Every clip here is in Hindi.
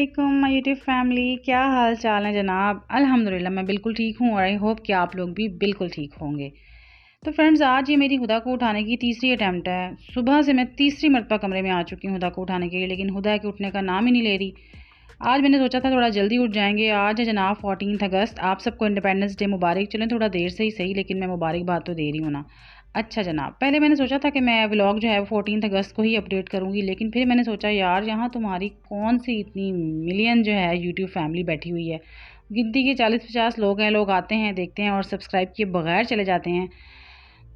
अस्सलामुअलैकुम माय यूट्यूब फैमिली, क्या हाल चाल है जनाब। अल्हम्दुलिल्लाह मैं बिल्कुल ठीक हूँ और आई होप कि आप लोग भी बिल्कुल ठीक होंगे। तो फ्रेंड्स, आज ये मेरी हुदा को उठाने की तीसरी अटैम्प्ट है। सुबह से मैं तीसरी मरतबा कमरे में आ चुकी हूँ हुदा को उठाने के लिए, लेकिन हुदा के उठने का नाम ही नहीं ले रही। आज मैंने सोचा था थोड़ा जल्दी उठ जाएंगे। आज है जनाब 14 अगस्त। आप सबको इंडिपेंडेंस डे मुबारक। चलें थोड़ा देर से ही सही, लेकिन मैं मुबारकबाद तो दे रही हूँ ना। अच्छा जनाब, पहले मैंने सोचा था कि मैं व्लॉग जो है वो 14 अगस्त को ही अपडेट करूँगी, लेकिन फिर मैंने सोचा यार यहाँ तुम्हारी कौन सी इतनी मिलियन जो है यूट्यूब फैमिली बैठी हुई है। गिनती के 40-50 लोग हैं। लोग आते हैं, देखते हैं और सब्सक्राइब किए बगैर चले जाते हैं।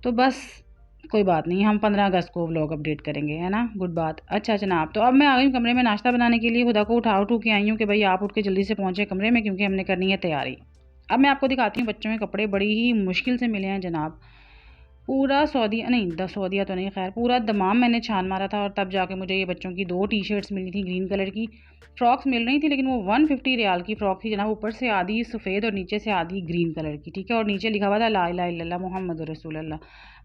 तो बस कोई बात नहीं, हम 15 अगस्त को व्लॉग अपडेट करेंगे, है ना। गुड बात। अच्छा जनाब, तो अब मैं आ गई हूँ कमरे में नाश्ता बनाने के लिए। खुदा को उठा के आई हूँ कि भाई आप उठ के जल्दी से पहुँचे कमरे में, क्योंकि हमने करनी है तैयारी। अब मैं आपको दिखाती हूँ बच्चों के कपड़े बड़ी ही मुश्किल से मिले हैं जनाब। पूरा सऊदीया नहीं, सऊदीया तो नहीं, खैर पूरा दमाम मैंने छान मारा था और तब जाके मुझे ये बच्चों की 2 टी शर्ट्स मिली थी ग्रीन कलर की। फ्रॉक्स मिल रही थी, लेकिन वो 150 रियाल की फ़्रॉक थी जनाब। ऊपर से आधी सफ़ेद और नीचे से आधी ग्रीन कलर की, ठीक है। और नीचे लिखा हुआ था ला इलाहा इल्लल्लाह मुहम्मद रसूलुल्लाह।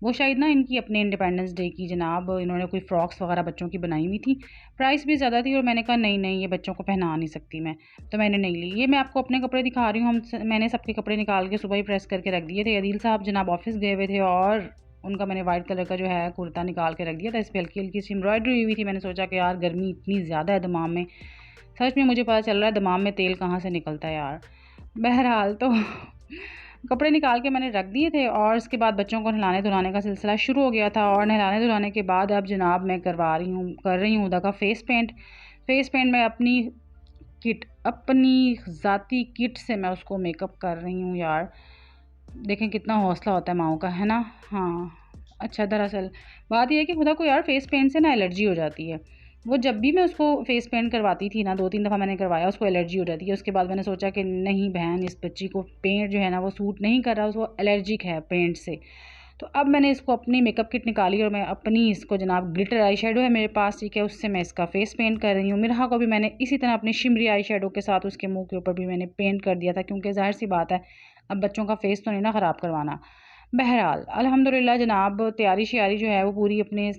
वो शायद ना इनकी अपने इंडिपेंडेंस डे की जनाब इन्होंने कोई फ़्रॉक्स वगैरह बच्चों की बनाई हुई थी। प्राइस भी ज़्यादा थी और मैंने कहा नहीं नहीं, ये बच्चों को पहना नहीं सकती मैं, तो मैंने नहीं ली। ये मैं आपको अपने कपड़े दिखा रही हूँ। मैंने सबके कपड़े निकाल के सुबह ही प्रेस करके रख दिए थे। अदील साहब जनाब ऑफिस गए हुए थे और उनका मैंने वाइट कलर का जो है कुर्ता निकाल के रख दिया था। इस पर हल्की हल्की सी एम्ब्रॉयडरी हुई थी। मैंने सोचा कि यार गर्मी इतनी ज़्यादा है दमाम में, सच में मुझे पता चल रहा है दमाम में तेल कहाँ से निकलता है यार। बहरहाल तो कपड़े निकाल के मैंने रख दिए थे और उसके बाद बच्चों को नहलाने धुलाने का सिलसिला शुरू हो गया था। और नहलाने धुलाने के बाद अब जनाब मैं कर रही हूँ उदा का फेस पेंट। फेस पेंट मैं अपनी ज़ाती किट से मैं उसको मेकअप कर रही हूँ यार। देखें कितना हौसला होता है माओ का, है ना। हाँ अच्छा, दरअसल बात यह है कि खुदा को यार फेस पेंट से ना एलर्जी हो जाती है। वो जब भी मैं उसको फेस पेंट करवाती थी ना, 2-3 दफ़ा मैंने करवाया, उसको एलर्जी हो जाती है। उसके बाद मैंने सोचा कि नहीं बहन, इस बच्ची को पेंट जो है ना वो सूट नहीं कर रहा, उसको एलर्जिक है पेंट से। तो अब मैंने इसको अपनी मेकअप किट निकाली और मैं अपनी इसको जनाब ग्लिटर आई शेडो है मेरे पास, ठीक है, उससे मैं इसका फेस पेंट कर रही हूँ। मिरहा को भी मैंने इसी तरह अपनी शिमरी आई शेडो के साथ उसके मुंह के ऊपर भी मैंने पेंट कर दिया था, क्योंकि जाहिर सी बात है अब बच्चों का फेस तो नहीं ना ख़राब करवाना। बहरहाल अल्हम्दुलिल्लाह जनाब तैयारी श्यारी जो है वो पूरी अपने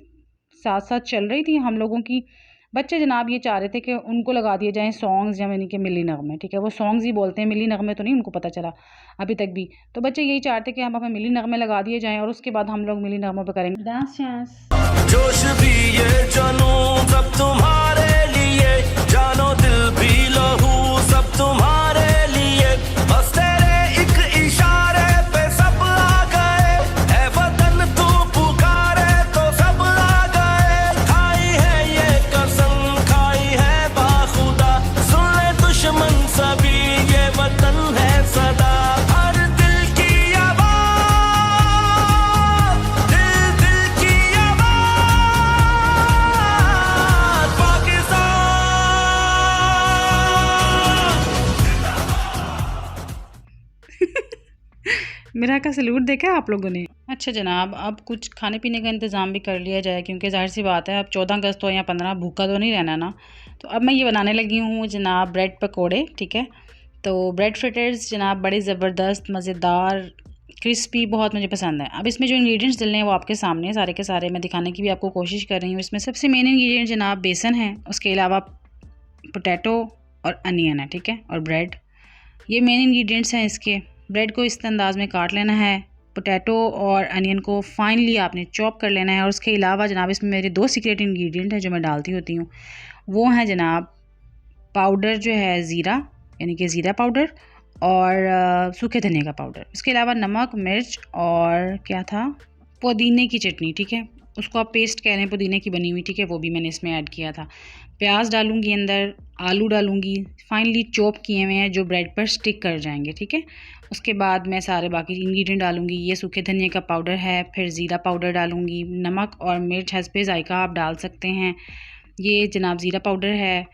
साथ साथ चल रही थी हम लोगों की। बच्चे जनाब ये चाह रहे थे कि उनको लगा दिए जाएँ सॉन्ग्स या यानी कि मिली नगमे, ठीक है। वो सॉन्ग्स ही बोलते हैं, मिली नगमे तो नहीं, उनको पता चला अभी तक भी। तो बच्चे यही चाहते कि हम हमें मिली नगमे लगा दिए जाएँ और उसके बाद हम लोग मिली नगमों पे करेंगे डांस शांस। जोश भी ये जनूं सब तुम्हारे लिए, जानो दिल भी लहू सब तुम्हारे लिए। बस तेरे एक इशारे पे सब आ गए, है वतन तू पुकारे तो सब आ गए। खाई है ये कसम खाई है बाखुदा, सुन ले दुश्मन सभी ये वतन है सदा। हर दिल की आवाज़, दिल दिल की आवाज़, मेरा का सलूट देखा है आप लोगों ने। अच्छा जनाब, अब कुछ खाने पीने का इंतज़ाम भी कर लिया जाए, क्योंकि जाहिर सी बात है अब 14 अगस्त हो या 15, भूखा तो नहीं रहना ना। तो अब मैं ये बनाने लगी हूँ जनाब ब्रेड पकोड़े, ठीक है। तो ब्रेड फ्रिटर्स जनाब बड़े ज़बरदस्त मज़ेदार क्रिस्पी बहुत मुझे पसंद है। अब इसमें जो इंग्रेडिएंट्स डलने हैं वो आपके सामने सारे के सारे मैं दिखाने की भी आपको कोशिश कर रही हूँ। इसमें सबसे मेन इंग्रेडिएंट जनाब बेसन है, उसके अलावा पोटैटो और अनियन है, ठीक है, और ब्रेड। ये मेन इंग्रेडिएंट्स हैं इसके। ब्रेड को इस अंदाज में काट लेना है, पोटैटो और अनियन को फाइनली आपने चॉप कर लेना है। और उसके अलावा जनाब इसमें मेरे 2 सीक्रेट इंग्रेडिएंट हैं जो मैं डालती होती हूँ। वो हैं जनाब पाउडर जो है ज़ीरा, यानी कि ज़ीरा पाउडर, और सूखे धनिया का पाउडर। इसके अलावा नमक, मिर्च और क्या था, पुदीने की चटनी, ठीक है। उसको आप पेस्ट कह रहे हैं, पुदीने की बनी हुई, ठीक है, वो भी मैंने इसमें ऐड किया था। प्याज डालूंगी अंदर, आलू डालूंगी फाइनली चॉप किए हुए हैं जो ब्रेड पर स्टिक कर जाएंगे, ठीक है। उसके बाद मैं सारे बाकी इंग्रेडिएंट डालूंगी। ये सूखे धनिया का पाउडर है, फिर ज़ीरा पाउडर डालूंगी, नमक और मिर्च हस्बे जायका आप डाल सकते हैं। ये जनाब ज़ीरा पाउडर है।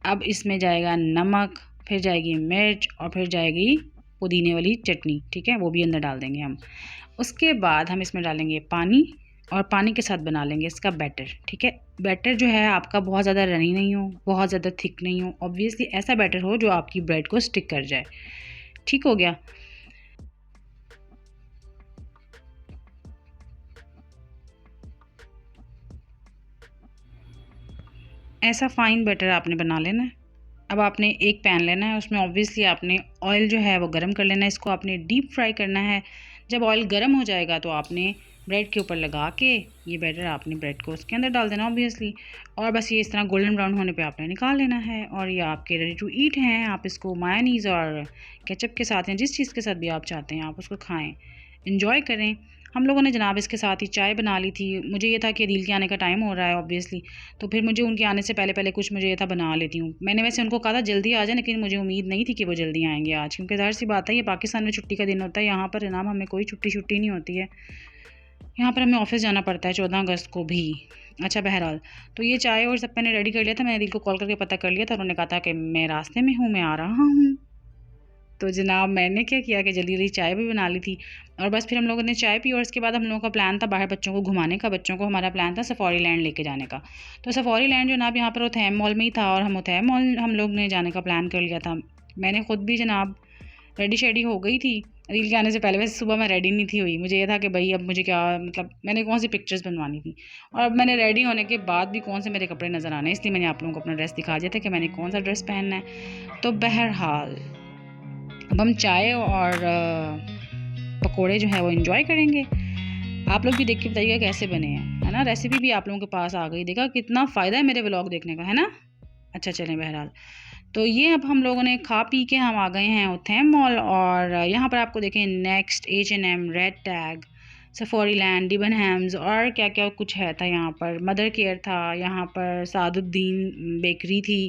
अब इसमें जाएगा नमक, फिर जाएगी मिर्च और फिर जाएगी पुदीने वाली चटनी, ठीक है, वो भी अंदर डाल देंगे हम। उसके बाद हम इसमें डालेंगे पानी और पानी के साथ बना लेंगे इसका बैटर, ठीक है। बैटर जो है आपका बहुत ज़्यादा रनी नहीं हो, बहुत ज़्यादा थिक नहीं हो, ऑब्वियसली ऐसा बैटर हो जो आपकी ब्रेड को स्टिक कर जाए। ठीक हो गया। ऐसा फ़ाइन बैटर आपने बना लेना है। अब आपने एक पैन लेना है, उसमें ऑब्वियसली आपने ऑयल जो है वो गर्म कर लेना है। इसको आपने डीप फ्राई करना है। जब ऑयल गर्म हो जाएगा तो आपने ब्रेड के ऊपर लगा के ये बैटर आपने ब्रेड को उसके अंदर डाल देना ऑब्वियसली, और बस ये इस तरह गोल्डन ब्राउन होने पे आपने निकाल लेना है। और ये आपके रेडी टू ईट हैं। आप इसको मायोनीज़ और केचप के साथ या जिस चीज़ के साथ भी आप चाहते हैं आप उसको खाएँ, इंजॉय करें। हम लोगों ने जनाब इसके साथ ही चाय बना ली थी। मुझे ये था कि अदील के आने का टाइम हो रहा है ऑब्वियसली, तो फिर मुझे उनके आने से पहले पहले कुछ मुझे ये था बना लेती हूँ। मैंने वैसे उनको कहा था जल्दी आ जाए, लेकिन मुझे उम्मीद नहीं थी कि वो जल्दी आएंगे आज, क्योंकि ज़ाहिर सी बात है ये पाकिस्तान में छुट्टी का दिन होता है। यहाँ पर जनाब हमें कोई छुट्टी नहीं होती है। यहाँ पर हमें ऑफिस जाना पड़ता है 14 अगस्त को भी। अच्छा बहरहाल, तो ये चाय और सब मैंने रेडी कर लिया था। मैंने अदील को कॉल करके पता कर लिया था। उन्होंने कहा था कि मैं रास्ते में हूँ, मैं आ रहा हूँ। तो जनाब मैंने क्या किया कि जल्दी जल्दी चाय भी बना ली थी, और बस फिर हम लोगों ने चाय पी। और उसके बाद हम लोगों का प्लान था बाहर बच्चों को घुमाने का। बच्चों को हमारा प्लान था सफारी लैंड लेके जाने का। तो सफारी लैंड जनाब यहाँ पर उथैम मॉल में ही था, और हम उथैम मॉल हम लोग ने जाने का प्लान कर लिया था। मैंने ख़ुद भी जनाब रेडी शेडी हो गई थी अदील के आने से पहले। वैसे सुबह मैं रेडी नहीं थी हुई, मुझे ये था कि भाई अब मुझे क्या मतलब मैंने कौन सी पिक्चर्स बनवानी थी, और अब मैंने रेडी होने के बाद भी कौन से मेरे कपड़े नज़र आने, इसलिए मैंने आप लोगों को अपना ड्रेस दिखा दिया था कि मैंने कौन सा ड्रेस पहनना है। तो बहरहाल अब हम चाय और पकोड़े जो है वो इन्जॉय करेंगे। आप लोग भी देख के बताइएगा कैसे बने हैं, है ना। रेसिपी भी आप लोगों के पास आ गई। देखा कितना फ़ायदा है मेरे व्लॉग देखने का, है ना। अच्छा चलें बहरहाल, तो ये अब हम लोगों ने खा पी के हम आ गए हैं उथैम मॉल। और यहाँ पर आपको देखें next, H&M, Red Tag, Safari Land, Debenhams और क्या क्या कुछ है था। यहाँ पर मदर केयर था, यहाँ पर सादुद्दीन बेकरी थी।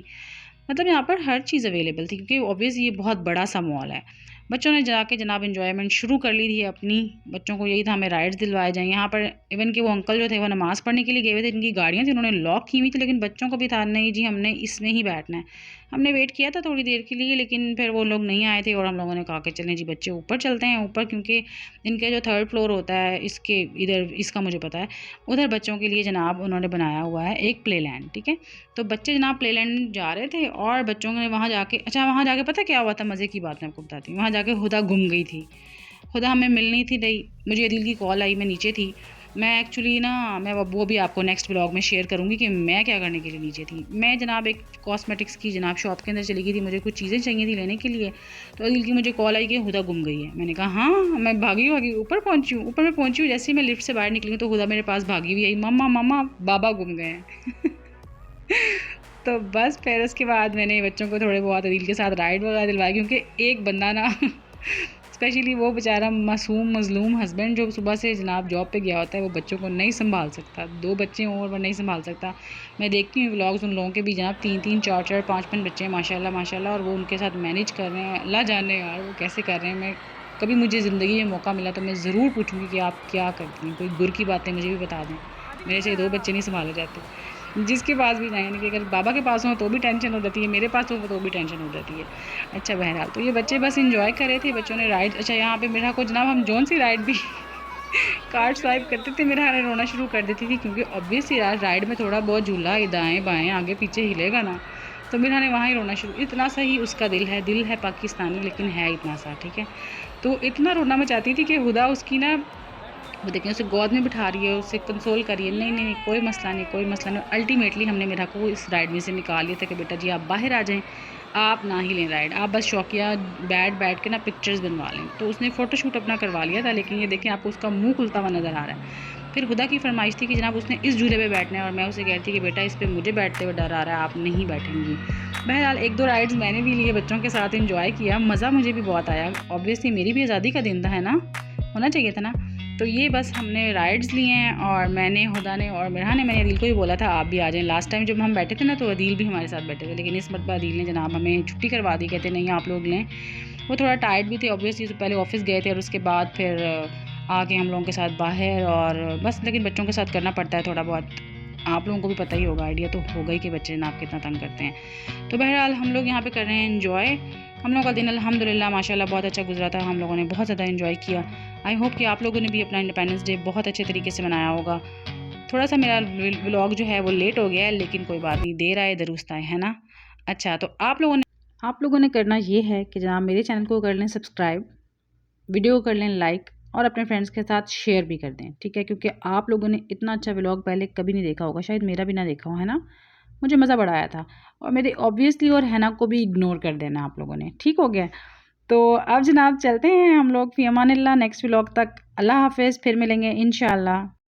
मतलब यहाँ पर हर चीज़ अवेलेबल थी, क्योंकि ऑब्वियस ये बहुत बड़ा सा मॉल है। बच्चों ने जाके जनाब एंजॉयमेंट शुरू कर ली थी अपनी। बच्चों को यही था हमें राइड्स दिलवाए जाएँ। यहाँ पर इवन कि वो अंकल जो थे वो नमाज़ पढ़ने के लिए गए हुए थे। इनकी गाड़ियाँ थी, उन्होंने लॉक की हुई थी, लेकिन बच्चों को भी था नहीं जी हमने इसमें ही बैठना है। हमने वेट किया था थोड़ी देर के लिए, लेकिन फिर वो लोग नहीं आए थे, और हम लोगों ने कहा कि चलें जी बच्चे ऊपर चलते हैं ऊपर, क्योंकि इनके जो 3rd फ्लोर होता है इसके इधर, इसका मुझे पता है, उधर बच्चों के लिए जनाब उन्होंने बनाया हुआ है एक प्ले लैंड। ठीक है, तो बच्चे जनाब प्ले लैंड जा रहे थे, और बच्चों ने वहाँ जाके, अच्छा वहाँ जाके पता क्या हुआ था, मज़े की बात मैं आपको बताती हूँ। वहाँ जाके हुदा गुम गई थी। खुदा हमें मिल नहीं थी रही। मुझे अदील की कॉल आई, मैं नीचे थी। मैं एक्चुअली ना मैं वो भी आपको नेक्स्ट ब्लॉग में शेयर करूँगी कि मैं क्या करने के लिए नीचे थी। मैं जनाब एक कॉस्मेटिक्स की जनाब शॉप के अंदर चली गई थी, मुझे कुछ चीज़ें चाहिए थी लेने के लिए। तो अदील की मुझे कॉल आई कि हुदा गुम गई है। मैंने कहा हाँ, मैं भागी ऊपर पहुँची हूँ। ऊपर मैं पहुँची हूँ, जैसे ही मैं लिफ्ट से बाहर निकली हूँ तो हुदा मेरे पास भागी हुई आई, मम्मा मम्मा बाबा गुम गए हैं। तो बस फिर उसके बाद मैंने बच्चों को थोड़े बहुत अदील के साथ राइड वगैरह दिलवाई, क्योंकि एक बंदा ना स्पेशली वो बेचारा मासूम मज़लूम हस्बैंड जो सुबह से जनाब जॉब पे गया होता है, वो बच्चों को नहीं संभाल सकता। 2 बच्चे हों और वो नहीं संभाल सकता। मैं देखती हूँ व्लॉग्स उन लोगों के भी जनाब 3-3 4-4 5-5 बच्चे हैं माशाल्लाह माशाल्लाह, और वो उनके साथ मैनेज कर रहे हैं। अल्लाह जाने यार वो कैसे कर रहे हैं। मैं कभी मुझे ज़िंदगी में मौका मिला तो मैं ज़रूर पूछूँगी कि आप क्या करती हैं, कोई गुर की बातें मुझे भी बता दें। मेरे से 2 बच्चे नहीं संभाले जाते। जिसके पास भी जाएँ, यानी कि अगर बाबा के पास हो तो भी टेंशन हो जाती है, मेरे पास हो तो भी टेंशन हो जाती है। अच्छा बहरहाल, तो ये बच्चे बस एंजॉय कर रहे थे। बच्चों ने राइड, अच्छा यहाँ पे मेरा को जनाब हम जौन सी राइड भी कार्ड स्वाइप करते थे मेरा रोना शुरू कर देती थी, क्योंकि ऑब्वियसली यार राइड में थोड़ा बहुत झूला दाएँ बाएँ आगे पीछे हिलेगा ना, तो मेरा ने वहाँ ही रोना शुरू। इतना सा ही उसका दिल है पाकिस्तानी, लेकिन है इतना सा, ठीक है। तो इतना रोना मचाती थी कि हुदा उसकी ना, वो देखें उसे गोद में बिठा रही है, उसे कंसोल कर रही है, नहीं नहीं नहीं कोई मसला नहीं कोई मसला नहीं। अल्टीमेटली हमने मेरा को इस राइड में से निकाल लिया था कि बेटा जी आप बाहर आ जाएं, आप ना ही लें राइड, आप बस शौकिया बैठ के ना पिक्चर्स बनवा लें। तो उसने फ़ोटोशूट अपना करवा लिया था, लेकिन ये देखें आपको उसका मुँह खुलता हुआ नज़र आ रहा है। फिर हुदा की फरमाइश थी कि जनाब उसने इस झूले पे बैठना है, और मैं उसे कह रही थी कि बेटा इस पर मुझे बैठते हुए डर आ रहा है, आप नहीं बैठेंगी। बहरहाल 1-2 राइड्स मैंने भी लिए, बच्चों के साथ इंजॉय किया, मज़ा मुझे भी बहुत आया। ऑब्वियसली मेरी भी आज़ादी का दिन था, है ना, होना चाहिए था ना। तो ये बस हमने राइड्स लिए हैं, और मैंने, हुदा ने और मिरहा ने, मैंने अदील को भी बोला था आप भी आ जाएं। लास्ट टाइम जब हम बैठे थे ना तो अदील भी हमारे साथ बैठे थे, लेकिन इस मरतबा अदील ने जनाब हमें छुट्टी करवा दी, कहते नहीं आप लोग लें। वो थोड़ा टायर्ड भी थे ऑब्वियसली, तो पहले ऑफिस गए थे और उसके बाद फिर आके हम लोगों के साथ बाहर, और बस लेकिन बच्चों के साथ करना पड़ता है थोड़ा बहुत। आप लोगों को भी पता ही होगा, आइडिया तो होगा ही कि बच्चे जनाब कितना तंग करते हैं। तो बहरहाल हम लोग यहाँ पे कर रहे हैं एंजॉय। हम लोगों का दिन अल्हम्दुलिल्लाह माशाल्लाह बहुत अच्छा गुजरा था, हम लोगों ने बहुत ज़्यादा एंजॉय किया। आई होप कि आप लोगों ने भी अपना इंडिपेंडेंस डे बहुत अच्छे तरीके से मनाया होगा। थोड़ा सा मेरा व्लॉग जो है वो लेट हो गया है, लेकिन कोई बात नहीं, देर आए दुरुस्त आए, है ना। अच्छा, तो आप लोगों ने करना ये है कि जनाब मेरे चैनल को कर लें सब्सक्राइब, वीडियो को कर लें लाइक, और अपने फ्रेंड्स के साथ शेयर भी कर दें, ठीक है, क्योंकि आप लोगों ने इतना अच्छा व्लॉग पहले कभी नहीं देखा होगा, शायद मेरा भी ना देखा हो, है ना। मुझे मज़ा बड़ा आया था। और मेरे ऑब्वियसली और हैना को भी इग्नोर कर देना आप लोगों ने, ठीक हो गया। तो अब जनाब चलते हैं हम लोग, फ़ी अमानिल्लाह, नेक्स्ट व्लॉग तक। अल्लाह हाफ़िज़, फिर मिलेंगे इंशाअल्लाह।